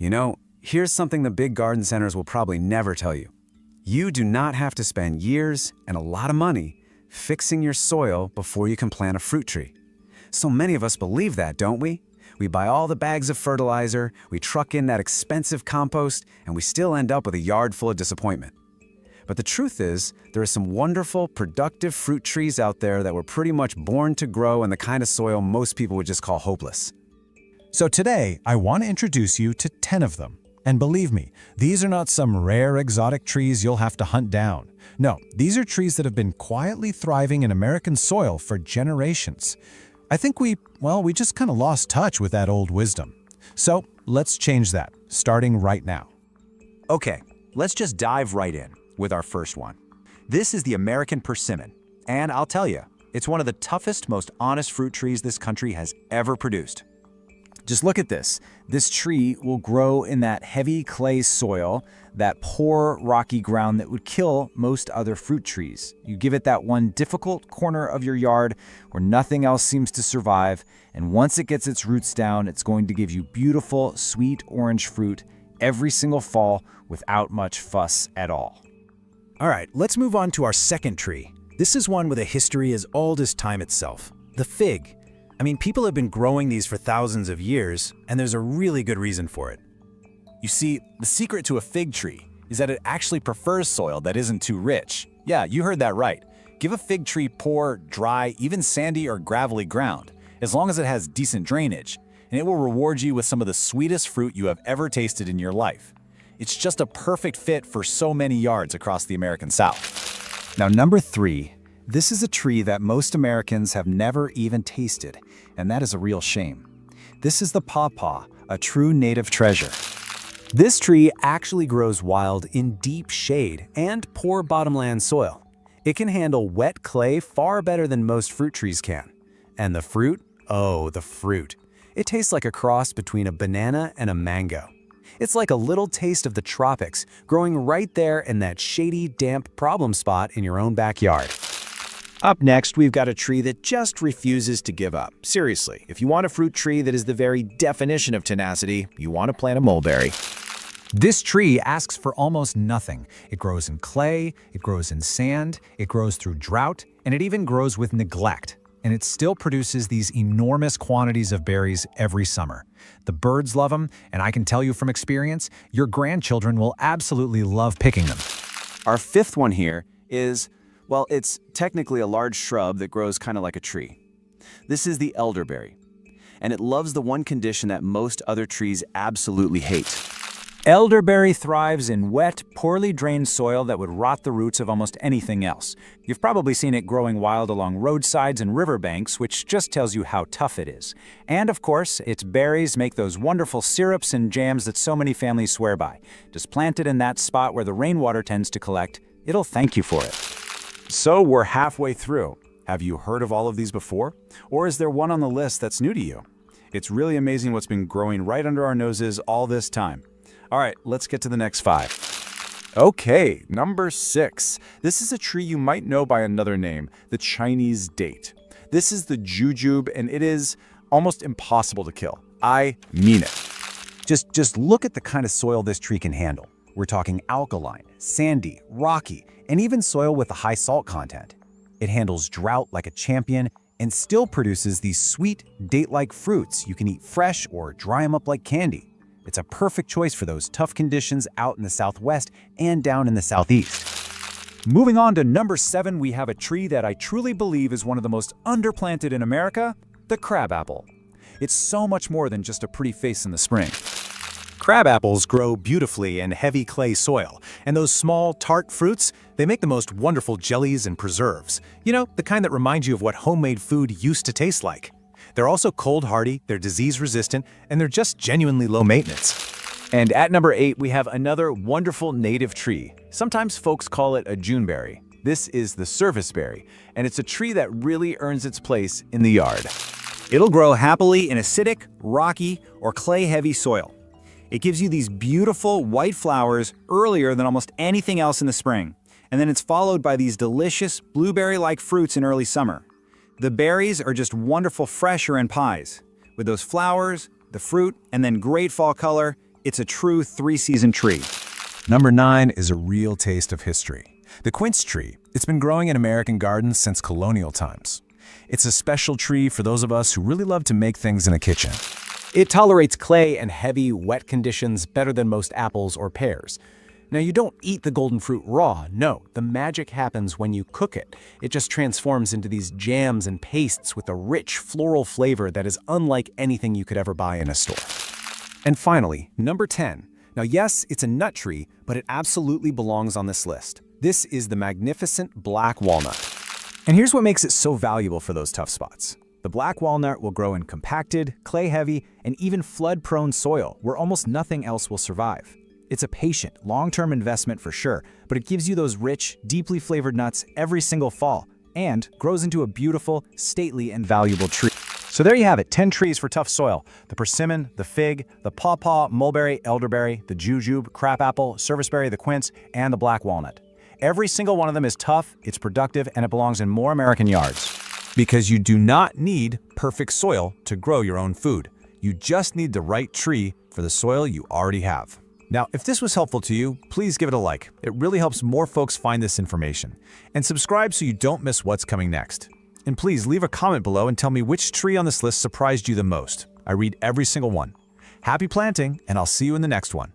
You know, here's something the big garden centers will probably never tell you. You do not have to spend years and a lot of money fixing your soil before you can plant a fruit tree. So many of us believe that, don't we? We buy all the bags of fertilizer, we truck in that expensive compost, and we still end up with a yard full of disappointment. But the truth is, there are some wonderful, productive fruit trees out there that were pretty much born to grow in the kind of soil most people would just call hopeless. So today, I want to introduce you to 10 of them. And believe me, these are not some rare exotic trees you'll have to hunt down. No, these are trees that have been quietly thriving in American soil for generations. I think we just kind of lost touch with that old wisdom. So let's change that, starting right now. Okay, let's just dive right in with our first one. This is the American persimmon, and I'll tell you, it's one of the toughest, most honest fruit trees this country has ever produced. Just look at this. This tree will grow in that heavy clay soil, that poor rocky ground that would kill most other fruit trees. You give it that one difficult corner of your yard where nothing else seems to survive, and once it gets its roots down, it's going to give you beautiful, sweet orange fruit every single fall without much fuss at all. All right, let's move on to our second tree. This is one with a history as old as time itself, the fig. I mean, people have been growing these for thousands of years, and there's a really good reason for it. You see, the secret to a fig tree is that it actually prefers soil that isn't too rich. Yeah, you heard that right. Give a fig tree poor, dry, even sandy or gravelly ground, as long as it has decent drainage, and it will reward you with some of the sweetest fruit you have ever tasted in your life. It's just a perfect fit for so many yards across the American South. Now, number 3. This is a tree that most Americans have never even tasted, and that is a real shame. This is the pawpaw, a true native treasure. This tree actually grows wild in deep shade and poor bottomland soil. It can handle wet clay far better than most fruit trees can. And the fruit? Oh, the fruit. It tastes like a cross between a banana and a mango. It's like a little taste of the tropics, growing right there in that shady, damp problem spot in your own backyard. Up next, we've got a tree that just refuses to give up. Seriously, if you want a fruit tree that is the very definition of tenacity, you want to plant a mulberry. This tree asks for almost nothing. It grows in clay, it grows in sand, it grows through drought, and it even grows with neglect. And it still produces these enormous quantities of berries every summer. The birds love them, and I can tell you from experience, your grandchildren will absolutely love picking them. Our fifth one here is, well, it's technically a large shrub that grows kind of like a tree. This is the elderberry, and it loves the one condition that most other trees absolutely hate. Elderberry thrives in wet, poorly drained soil that would rot the roots of almost anything else. You've probably seen it growing wild along roadsides and riverbanks, which just tells you how tough it is. And of course, its berries make those wonderful syrups and jams that so many families swear by. Just plant it in that spot where the rainwater tends to collect. It'll thank you for it. So we're halfway through. Have you heard of all of these before? Or is there one on the list that's new to you? It's really amazing what's been growing right under our noses all this time. All right, let's get to the next 5. Okay, number 6. This is a tree you might know by another name, the Chinese date. This is the jujube, and it is almost impossible to kill. I mean it. Just look at the kind of soil this tree can handle. We're talking alkaline, sandy, rocky, and even soil with a high salt content. It handles drought like a champion and still produces these sweet, date-like fruits you can eat fresh or dry them up like candy. It's a perfect choice for those tough conditions out in the Southwest and down in the Southeast. Moving on to number 7, we have a tree that I truly believe is one of the most underplanted in America, the crabapple. It's so much more than just a pretty face in the spring. Crabapples grow beautifully in heavy clay soil, and those small, tart fruits, they make the most wonderful jellies and preserves. You know, the kind that remind you of what homemade food used to taste like. They're also cold-hardy, they're disease-resistant, and they're just genuinely low maintenance. And at number 8, we have another wonderful native tree. Sometimes folks call it a juneberry. This is the serviceberry, and it's a tree that really earns its place in the yard. It'll grow happily in acidic, rocky, or clay-heavy soil. It gives you these beautiful white flowers earlier than almost anything else in the spring, and then it's followed by these delicious blueberry-like fruits in early summer. The berries are just wonderful fresher in pies. With those flowers, the fruit, and then great fall color, It's a true three-season tree. Number 9 is a real taste of history. The quince tree. It's been growing in American gardens since colonial times. It's a special tree for those of us who really love to make things in a kitchen. It tolerates clay and heavy, wet conditions better than most apples or pears. Now, you don't eat the golden fruit raw. No, the magic happens when you cook it. It just transforms into these jams and pastes with a rich floral flavor that is unlike anything you could ever buy in a store. And finally, number 10. Now, yes, it's a nut tree, but it absolutely belongs on this list. This is the magnificent black walnut. And here's what makes it so valuable for those tough spots. The black walnut will grow in compacted, clay-heavy, and even flood-prone soil where almost nothing else will survive. It's a patient, long-term investment for sure, but it gives you those rich, deeply flavored nuts every single fall and grows into a beautiful, stately, and valuable tree. So there you have it, 10 trees for tough soil. The persimmon, the fig, the pawpaw, mulberry, elderberry, the jujube, crabapple, serviceberry, the quince, and the black walnut. Every single one of them is tough, it's productive, and it belongs in more American yards. Because you do not need perfect soil to grow your own food. You just need the right tree for the soil you already have. Now, if this was helpful to you, please give it a like. It really helps more folks find this information. And subscribe so you don't miss what's coming next. And please leave a comment below and tell me which tree on this list surprised you the most. I read every single one. Happy planting, and I'll see you in the next one.